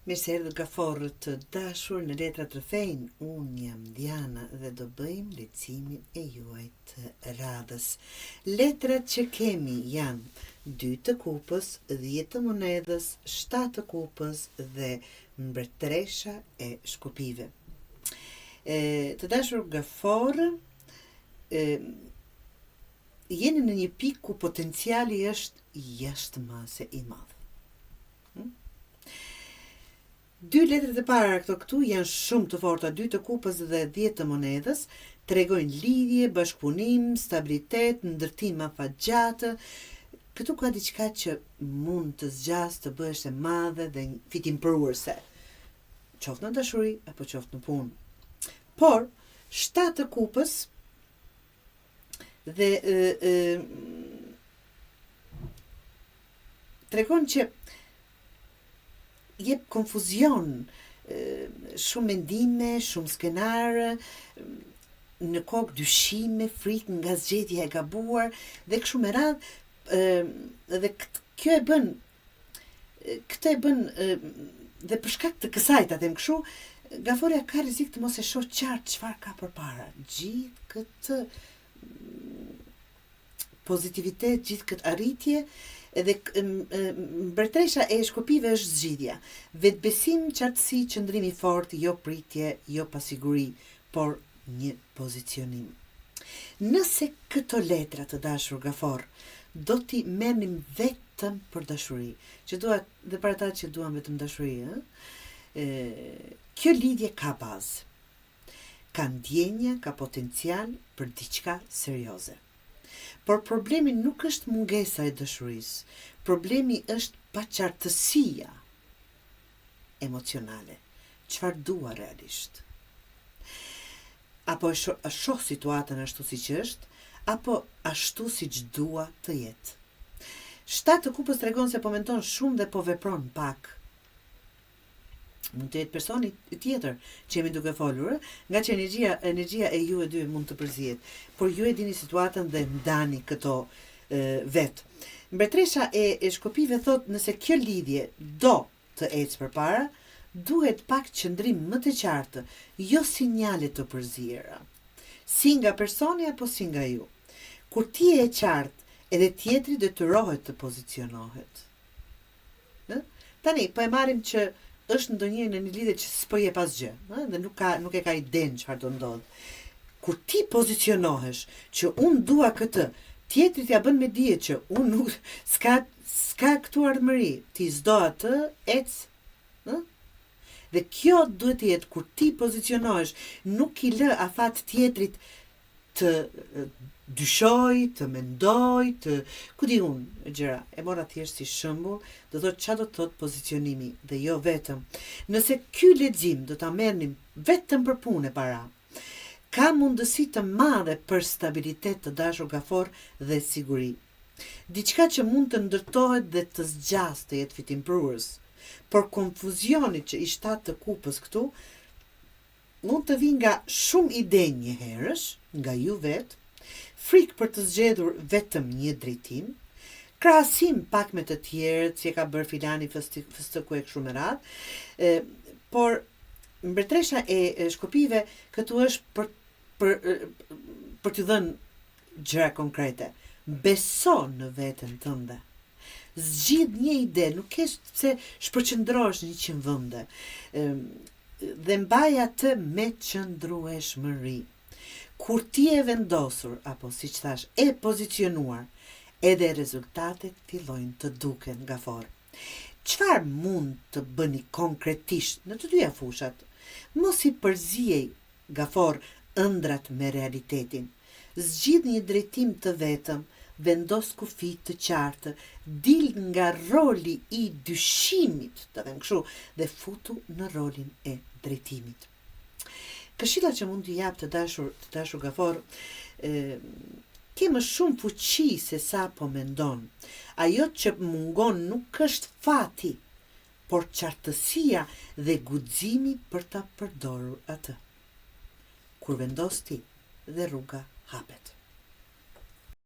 Mirë se erdhët gaforët të dashur në Letra të Rrëfejnë. Unë jam Diana dhe do bëjmë lecimin e juaj të radhës. Letrat që kemi janë 2 të kupës, 10 të monedhës, 7 të kupës dhe mbretëresha e shkupive. Të dashur gaforë, jeni në një pikë ku potenciali është jashtëmase i madh. 2 letrat e para këtu janë shumë të forta, 2 të kupës dhe 10 të monedhës, tregojnë lidhje, bashkëpunim, stabilitet, ndërtim afatgjatë. Këtu ka diçka që mund të zgjas, të bëhesh e madhe dhe fitimpruese, qoftë në dashuri apo qoftë në punë. Por 7 të kupës dhe tregon që jep konfuzion, shumë mendime, shumë skenare, në kokë dyshime, frikë nga zgjedhja e gabuar dhe kështu me radhë, dhe këtë e bën dhe për shkak të kësaj, ta them kështu, gaforja ka rrezik të mos e shoh qartë çfarë ka përpara. Gjithë këtë pozitivitet, gjithë këtë arritje, edhe mbretëresha e shkupive është zgjidhja. Vetbesim, qartësi, qëndrim i fortë, jo pritje, jo pasiguri, por një pozicionim. Nëse këto letra të dashur gafor, do t'i merrnim vetëm për dashuri, që dua dhe për ata që duan vetëm dashuri, kjo lidhje ka bazë, ka ndjenja, ka potencial për diçka serioze. Por problemi nuk është mungesa e dashurisë, problemi është paqartësia emocionale. Çfarë dua realisht? Apo e shoh situatën ashtu siç është, apo ashtu siç dua të jetë. 7 të kupës tregon se po mendon shumë dhe po vepron pak. Mund të jetë personi tjetër që jemi duke folur, nga që energjia e ju e dy mund të përzihet, por ju e dini situatën dhe ndani këto vetë. Mbretëresha e shkupive thot, nëse kjo lidhje do të ecë përpara, duhet pak qëndrim më të qartë, jo sinjale të përzira, si nga personi apo si nga ju. Kur ti e qartë, edhe tjetri detyrohet të pozicionohet. Tani, po e marrim që është ndonjëherë në një lidhje që s'po jep asgjë, dhe nuk e ka idenë çfarë do ndodh. Kur ti pozicionohesh që unë dua këtë, tjetri t'ja bën me dije që unë nuk s'ka këtu ardhmëri, ti s'do atë, ec. Dhe kjo duhet të jetë kur ti pozicionohesh, nuk i lë afat tjetrit të dyshoj, të mendoj, ku di unë, gjëra, e mora thjesht si shembull, do thotë çfarë do të thotë pozicionimi dhe jo vetëm. Nëse ky lexim do ta merrnim vetëm për punë para, ka mundësi të madhe për stabilitet të dashur gafor dhe siguri. Diçka që mund të ndërtohet dhe të zgjas, të jetë fitimprues. Por konfuzioni që i 7 të kupës këtu mund të vinë nga shumë ide një herësh, nga ju vetë, frikë për të zgjedhur vetëm një drejtim, krahasim pak me të tjerët, si e ka bërë filani fëstëku e kështu me radhë, por mbretëresha e shkupive këtu është për t'ju dhënë gjëra konkrete. Beso në veten tënde. Zgjidh një ide, nuk ke pse shpërqendrohesh në 100 vende. Dhe mbaj atë me qëndrueshmëri. Kur ti e vendosur, apo siç thash, e pozicionuar, edhe rezultatet fillojnë të duken gafor. Çfarë mund të bëni konkretisht në të dyja fushat? Mos i përzijej gafor ëndrat me realitetin. Zgjidh një drejtim të vetëm, vendos kufi të qartë, dil nga roli i dyshimit, të them kështu, dhe futu në rolin e drejtimit. Këshilla që mund t'i jap të dashur gafor, ke më shumë fuqi se sa po mendon. Ajo që mungon nuk është fati, por qartësia dhe guximi për ta përdorur atë. Kur vendos ti dhe rruga hapet.